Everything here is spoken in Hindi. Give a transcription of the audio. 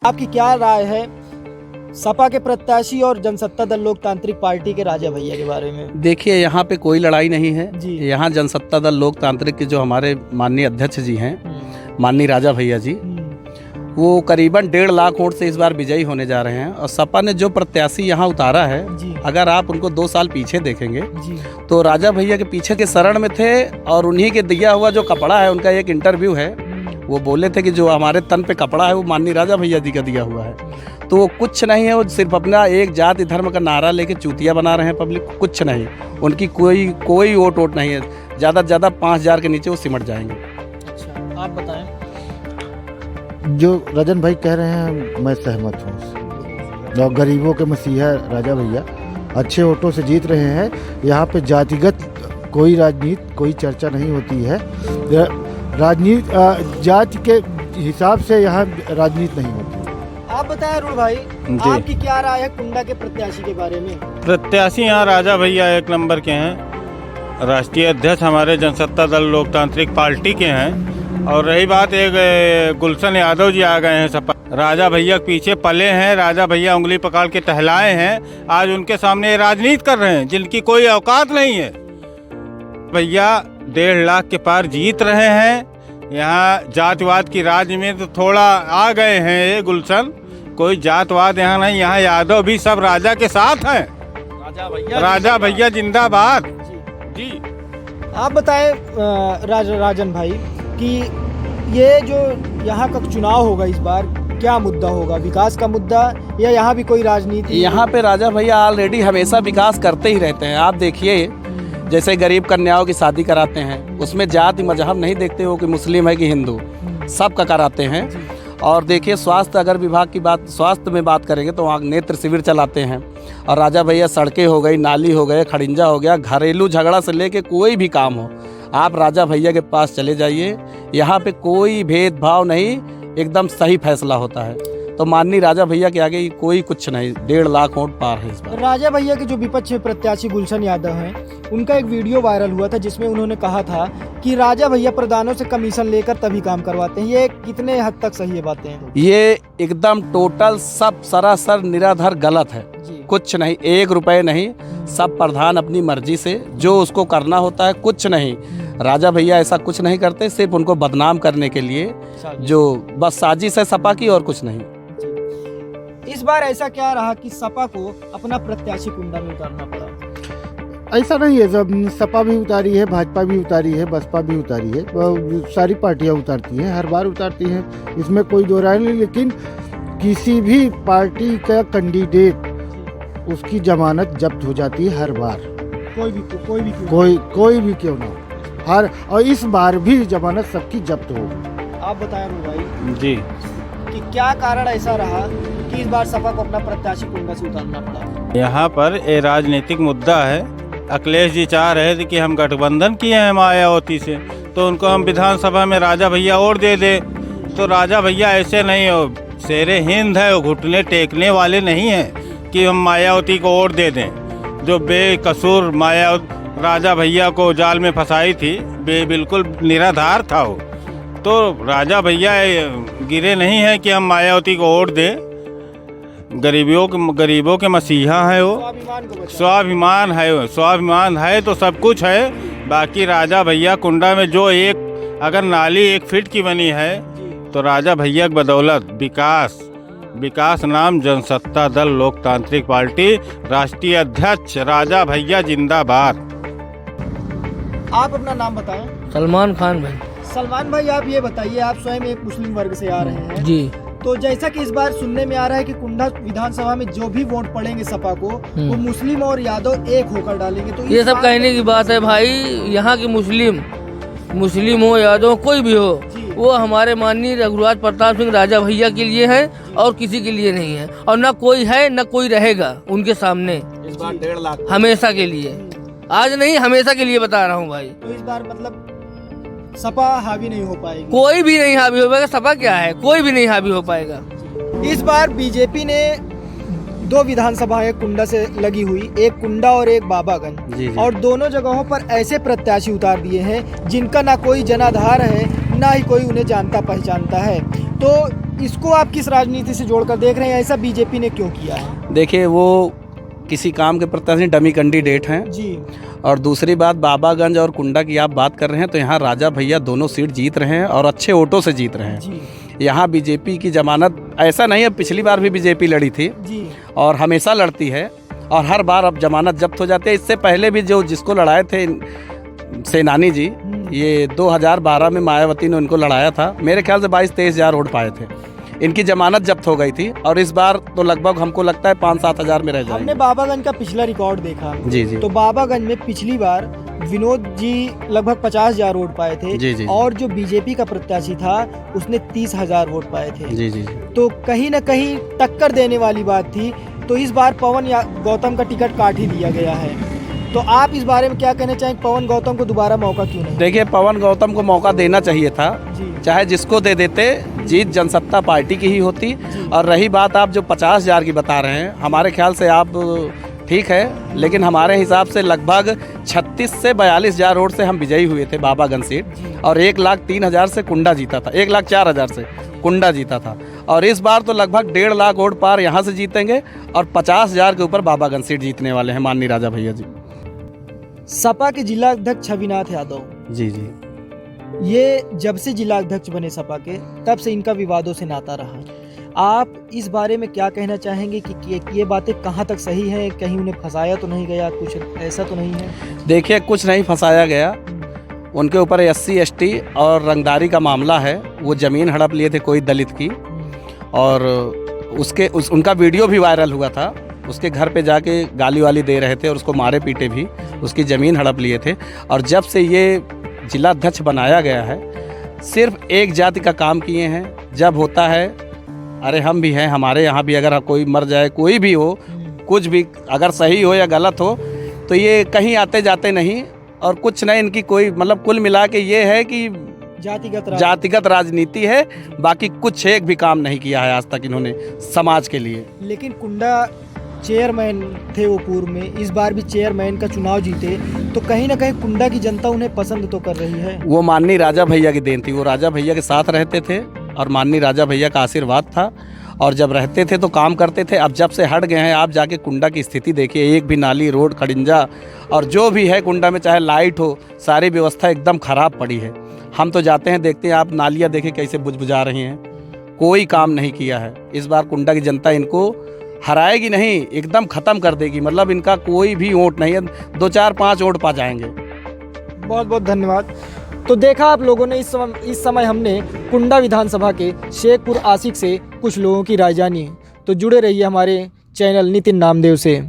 आपकी क्या राय है सपा के प्रत्याशी और जनसत्ता दल लोकतांत्रिक पार्टी के राजा भैया के बारे में? देखिए, यहाँ पे कोई लड़ाई नहीं है जी। यहाँ जनसत्ता दल लोकतांत्रिक के जो हमारे माननीय अध्यक्ष जी हैं, माननीय राजा भैया जी, वो करीबन 1.5 लाख वोट से इस बार विजयी होने जा रहे हैं। और सपा ने जो प्रत्याशी यहाँ उतारा है, अगर आप उनको 2 साल पीछे देखेंगे तो राजा भैया के पीछे के शरण में थे और उन्हीं के दिया हुआ जो कपड़ा है, उनका एक इंटरव्यू है, वो बोले थे कि जो हमारे तन पे कपड़ा है वो माननीय राजा भैया जी का दिया हुआ है। तो वो कुछ नहीं है, वो सिर्फ अपना एक जाति धर्म का नारा लेके चूतिया बना रहे हैं पब्लिक को, कुछ नहीं। उनकी कोई वोट नहीं है, ज़्यादा से ज़्यादा 5000 के नीचे वो सिमट जाएंगे। अच्छा, आप बताएं। जो रजन भाई कह रहे हैं मैं सहमत हूँ। और गरीबों के मसीहा राजा भैया अच्छे वोटों से जीत रहे हैं। यहाँ पे जातिगत कोई राजनीति, कोई चर्चा नहीं होती है। राजनीति जाति के हिसाब से यहाँ राजनीति नहीं होती। आप बताएं अरुण भाई, आपकी क्या राय है कुंडा के प्रत्याशी के बारे में? प्रत्याशी यहाँ राजा भैया 1 नंबर के हैं। राष्ट्रीय अध्यक्ष हमारे जनसत्ता दल लोकतांत्रिक पार्टी के हैं। और रही बात, एक गुलशन यादव जी आ गए हैं सपा, राजा भैया के पीछे पले हैं। राजा भैया उंगली पकड़ के टहलाए हैं, आज उनके सामने राजनीति कर रहे हैं जिनकी कोई औकात नहीं है। भैया 1.5 लाख के पार जीत रहे हैं। यहाँ जातिवाद की राज में तो थोड़ा आ गए हैं ये गुलशन, कोई जातवाद यहाँ नहीं। यहाँ यादव भी सब राजा के साथ हैं। राजा भैया जिंदाबाद जी। आप बताएं राजन भाई कि ये जो यहाँ का चुनाव होगा इस बार, क्या मुद्दा होगा? विकास का मुद्दा या यहाँ भी कोई राजनीति? यहाँ पे राजा भैया ऑलरेडी हमेशा विकास करते ही रहते हैं। आप देखिए, जैसे गरीब कन्याओं की शादी कराते हैं, उसमें जाति मजहब नहीं देखते हो कि मुस्लिम है कि हिंदू, सबका कराते हैं। और देखिए, स्वास्थ्य अगर विभाग की बात, स्वास्थ्य में बात करेंगे तो वहाँ नेत्र शिविर चलाते हैं। और राजा भैया सड़कें हो गई, नाली हो गए, खड़िंजा हो गया, घरेलू झगड़ा से लेके कोई भी काम हो, आप राजा भैया के पास चले जाइए, यहाँ पे कोई भेदभाव नहीं, एकदम सही फैसला होता है। तो माननीय राजा भैया के आगे कोई कुछ नहीं, 1.5 लाख वोट पार है इस बार। राजा भैया के जो विपक्ष प्रत्याशी गुलशन यादव हैं, उनका एक वीडियो वायरल हुआ था जिसमें उन्होंने कहा था कि राजा भैया प्रधानों से कमीशन लेकर तभी काम करवाते हैं। ये कितने हद तक सही है बातें? ये एकदम टोटल सब सरासर निराधार गलत है। कुछ नहीं, 1 रुपए नहीं, सब प्रधान अपनी मर्जी से जो उसको करना होता है, कुछ नहीं। राजा भैया ऐसा कुछ नहीं करते, सिर्फ उनको बदनाम करने के लिए जो बस साजिश है सपा की, और कुछ नहीं। इस बार ऐसा क्या रहा कि सपा को अपना प्रत्याशी कुंडा में उतारना पड़ा? ऐसा नहीं है, जब सपा भी उतारी है, भाजपा भी उतारी है, बसपा भी उतारी है, सारी पार्टियां उतारती हैं, हर बार उतारती हैं, इसमें कोई दो राय नहीं। लेकिन किसी भी पार्टी का कैंडिडेट, उसकी जमानत जब्त हो जाती है हर बार, कोई भी क्यों ना हो। और इस बार भी जमानत सबकी जब्त हो। आप बताएं भाई जी कि क्या कारण ऐसा रहा कि इस बार सपा को अपना प्रत्याशी कुंडा से उतारना पड़ा? यहाँ पर ये राजनीतिक मुद्दा है। अखिलेश जी चाह रहे थे कि हम गठबंधन किए हैं मायावती से, तो उनको हम विधानसभा में राजा भैया और दे दे। तो राजा भैया ऐसे नहीं हो, शेरे हिंद है, वो घुटने टेकने वाले नहीं हैं कि हम मायावती को और दे दें। जो बेकसूर राजा भैया को जाल में फंसाई थी, बिल्कुल निराधार था वो। तो राजा भैया गिरे नहीं हैं कि हम मायावती को वोट दें। गरीबों के मसीहा है वो, स्वाभिमान है वो, स्वाभिमान है तो सब कुछ है। बाकी राजा भैया कुंडा में जो एक अगर नाली 1 फीट की बनी है, तो राजा भैया की बदौलत विकास नाम जनसत्ता दल लोकतांत्रिक पार्टी, राष्ट्रीय अध्यक्ष राजा भैया जिंदाबाद। आप अपना नाम बताएं। सलमान खान भाई। सलमान भाई, आप ये बताइए, आप स्वयं एक मुस्लिम वर्ग से आ रहे हैं जी। तो जैसा कि इस बार सुनने में आ रहा है कि कुंडा विधानसभा में जो भी वोट पड़ेंगे सपा को, वो मुस्लिम और यादव एक होकर डालेंगे। तो ये सब कहने की बात है भाई। यहाँ की मुस्लिम हो, यादव, कोई भी हो, वो हमारे माननीय रघुराज प्रताप सिंह राजा भैया के लिए है और किसी के लिए नहीं है। और न कोई है न कोई रहेगा उनके सामने। इस बार 1.5 लाख हमेशा के लिए, आज नहीं हमेशा के लिए बता रहा हूँ भाई। तो इस बार मतलब सपा हावी नहीं हो पाएगी? कोई भी नहीं हावी हो पाएगा। सपा क्या है, कोई भी नहीं हावी हो पाएगा। इस बार बीजेपी ने 2 विधानसभाएं कुंडा से लगी हुई, एक कुंडा और एक बाबागंज, और दोनों जगहों पर ऐसे प्रत्याशी उतार दिए हैं जिनका ना कोई जनाधार है, ना ही कोई उन्हें जानता पहचानता है। तो इसको आप किस राजनीति से जोड़कर देख रहे हैं? ऐसा बीजेपी ने क्यों किया है? देखिए, वो किसी काम के प्रत्याशी डमी कैंडिडेट हैं। जी। और दूसरी बात, बाबागंज और कुंडा की आप बात कर रहे हैं तो यहाँ राजा भैया दोनों सीट जीत रहे हैं और अच्छे वोटों से जीत रहे हैं। जी। यहाँ बीजेपी की जमानत ऐसा नहीं है, पिछली बार भी बीजेपी लड़ी थी जी। और हमेशा लड़ती है और हर बार अब जमानत जब्त हो जाती है। इससे पहले भी जिसको लड़ाए थे सेनानी जी, ये 2012 में मायावती ने उनको लड़ाया था। मेरे ख्याल से 22-23 हज़ार वोट पाए थे। इनकी जमानत जब्त हो गई थी और इस बार तो लगभग हमको लगता है 5-7 हज़ार में रह जाएंगे। हमने बाबागंज का पिछला रिकॉर्ड देखा। जी जी। तो बाबागंज में पिछली बार विनोद जी लगभग 50,000 वोट पाए थे। जी जी। और जो बीजेपी का प्रत्याशी था उसने 30,000 वोट पाए थे। जी जी। तो कहीं ना कहीं टक्कर देने वाली बात थी। तो इस बार पवन गौतम का टिकट काट ही दिया गया है। तो आप इस बारे में क्या कहना चाहेंगे? पवन गौतम को दोबारा मौका क्यों नहीं? देखिए, पवन गौतम को मौका देना चाहिए था। जी। चाहे जिसको दे देते, जीत जनसत्ता पार्टी की ही होती। और रही बात आप जो 50,000 की बता रहे हैं, हमारे ख्याल से आप ठीक है, लेकिन हमारे हिसाब से लगभग 36 से 42,000 वोट से हम विजयी हुए थे बाबागंज सीट। और 1,03,000 से कुंडा जीता था, 1,04,000 से कुंडा जीता था। और इस बार तो लगभग 1.5 लाख वोट पार यहाँ से जीतेंगे और 50,000 के ऊपर बाबागंज सीट जीतने वाले हैं माननीय राजा भैया जी। सपा के जिला अध्यक्ष छविनाथ यादव, जी जी। ये जब से जिला अध्यक्ष बने सपा के, तब से इनका विवादों से नाता रहा। आप इस बारे में क्या कहना चाहेंगे कि ये बातें कहाँ तक सही हैं? कहीं उन्हें फंसाया तो नहीं गया? कुछ ऐसा तो नहीं है? देखिए, कुछ नहीं फंसाया गया। उनके ऊपर SC ST और रंगदारी का मामला है। वो ज़मीन हड़प लिए थे कोई दलित की और उनका वीडियो भी वायरल हुआ था। उसके घर पे जाके गाली वाली दे रहे थे और उसको मारे पीटे भी, उसकी ज़मीन हड़प लिए थे। और जब से ये जिला अध्यक्ष बनाया गया है, सिर्फ एक जाति का काम किए हैं। जब होता है, अरे हम भी हैं, हमारे यहाँ भी अगर कोई मर जाए, कोई भी हो, कुछ भी अगर सही हो या गलत हो, तो ये कहीं आते जाते नहीं। और कुछ नहीं, इनकी कोई मतलब कुल मिला के ये है कि जातिगत राजनीति है। बाकी कुछ एक भी काम नहीं किया है आज तक इन्होंने समाज के लिए। लेकिन कुंडा चेयरमैन थे वो पूर्व में, इस बार भी चेयरमैन का चुनाव जीते, तो कहीं ना कहीं कुंडा की जनता उन्हें पसंद तो कर रही है। वो माननीय राजा भैया की देन थी। वो राजा भैया के साथ रहते थे और माननीय राजा भैया का आशीर्वाद था। और जब रहते थे तो काम करते थे। अब जब से हट गए हैं, आप जाके कुंडा की स्थिति देखिए, एक भी नाली, रोड, खड़िंजा और जो भी है कुंडा में, चाहे लाइट हो, सारी व्यवस्था एकदम ख़राब पड़ी है। हम तो जाते हैं, देखते हैं, आप नालियाँ देखें कैसे बुझबुझा रही हैं। कोई काम नहीं किया है। इस बार कुंडा की जनता इनको हराएगी नहीं, एकदम ख़त्म कर देगी। मतलब इनका कोई भी वोट नहीं है, 2, 4, 5 वोट पा जाएंगे। बहुत बहुत धन्यवाद। तो देखा आप लोगों ने, इस समय हमने कुंडा विधानसभा के शेखपुर आशिक से कुछ लोगों की राय जानी। तो जुड़े रहिए हमारे चैनल नितिन नामदेव से।